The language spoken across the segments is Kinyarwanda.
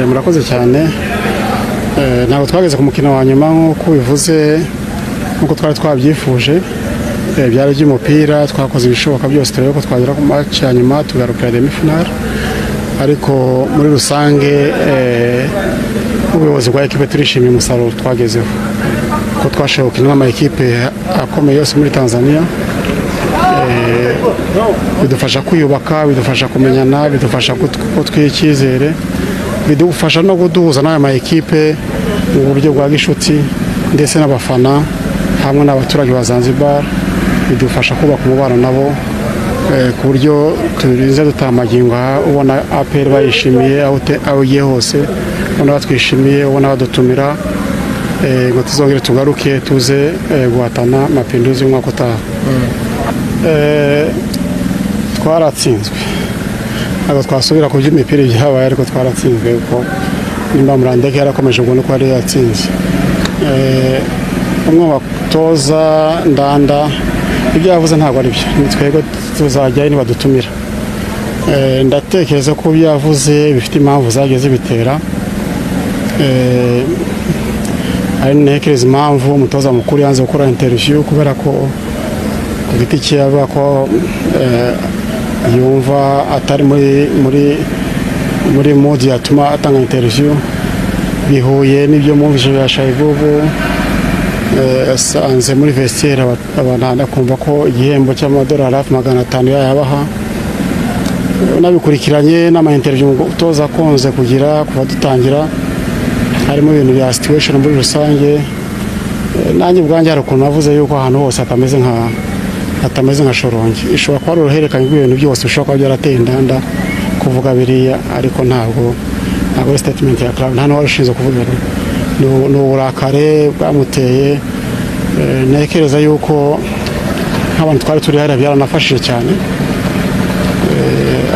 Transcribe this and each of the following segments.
Murakoze cyane. Ntabwo twageze ku mukino wa nyuma nk'uko bivuze, nk'uko twari twabyifuje. Byari by'umupira, twakoze ibishoboka byose turebe ko twagera ku match ya nyuma tugarukira demi-finale, ariko muri rusange ubuyobozi bwa ekipe turishimiye umusaruro twagezeho, ko twashoboye gukina n'ama ekipe akomeye yose muri Tanzania. Bidufasha kwiyubaka, bidufasha kumenyana, bidufasha ko tw'icyizere, bidufasha no kuduhuza n'aya ma ekipe mu buryo bwa gishuti ndetse n'abafana hamwe n'abaturage ba Zanzibar. Bidufasha kubaka umubano nabo ku buryo turinze dutamagingo ubona APR bayishimiye aho ugiye hose, ubona batwishimiye, ubona badutumira ngo tuzongere tugaruke tuze guhatana Mapinduzi umwaka utaha. Twaratsinzwe, ntabwo twasubira ku by'imipira byabaye, ariko twaratsinzwe kuko nimba Murandeke yarakomeje ubwo nuko yari yatsinze. Umwe batoza Ndanda ibyo yavuze ntabwo ari byo, twego tuzajyayo nibadutumira. Ndatekereza ko byavuze bifite impamvu zagiye zibitera. Ari ntekereza impamvu umutoza mukuru yanze gukora interview kubera ko ku giti cye avuga ko yumva atari muri mood yatuma atanga interview. Bihuye n'ibyo mwumvise bya Shayibubu asanze muri vestiaire abantu kumva ko igihembo cy'amadolari 500 yayabaha. Nabikurikiranye n'ama interview umutoza akunze kugira kuva dutangira, harimo ibintu bya situation muri rusange. Nanjye ubwanjye hari ukuntu navuze yuko ahantu hose atameze nka shorongi. Ishobora kuba uruhererekanye rw'ibintu byose bishobora kuba byarateye indanda kuvuga biriya, ariko ntabwo statement ya club nta n'uwari ushinzwe kuvuga ni uburakare bwamuteye. Ntekereza yuko nk'abantu twari turi hariya byaranafashije cyane,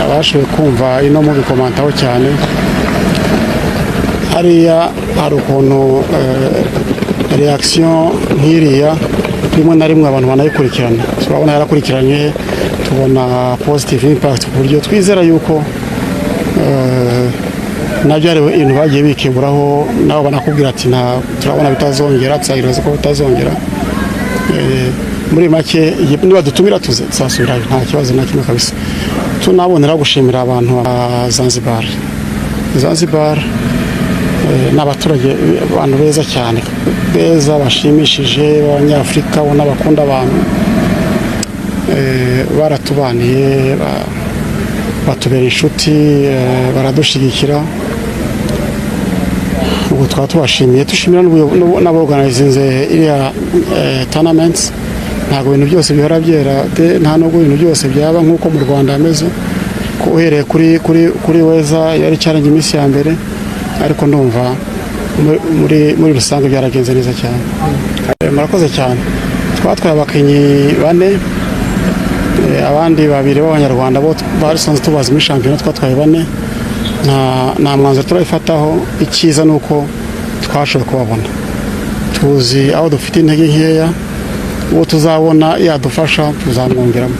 abashoboye kumva ino mu bikomantaho cyane. Hariya hari ukuntu reaction nk'iriya rimwe na rimwe abantu banayikurikirana, turabona yarakurikiranye, tubona positive impact ku buryo twizera yuko nabyo ari ibintu bagiye bikeburaho, nabo banakubwira ati turabona bitazongera, tuzagerageza ko bitazongera. Muri make niba dutumira tuzasubirayo nta kibazo na kimwe kabisa. Tunabonera gushimira abantu ba Zanzibar n'abaturage, abantu beza cyane, beza bashimishije, b'Abanyafurika ubona bakunda abantu. Baratubaniye, batubera inshuti, baradushigikira. Ubwo twatubashimiye, dushimira n'aborganizinze iriya tournaments. Ntabwo ibintu byose bihora byera, nta nubwo ibintu byose byaba nk'uko mu Rwanda hameze, ko uhereye kuri weza yari challenge iminsi ya mbere, ariko ndumva muri rusange byaragenze neza cyane. Murakoze cyane. Twatwaye abakinnyi 4, abandi 2 b'Abanyarwanda bo barisanzwe tubazi muri shampiyona, twatwaye 4. Nta mwanzuro turabifataho. Icyiza ni uko twashoboye kubabona, tuzi aho dufite intege nkeya, uwo tuzabona yadufasha tuzamwongeramo.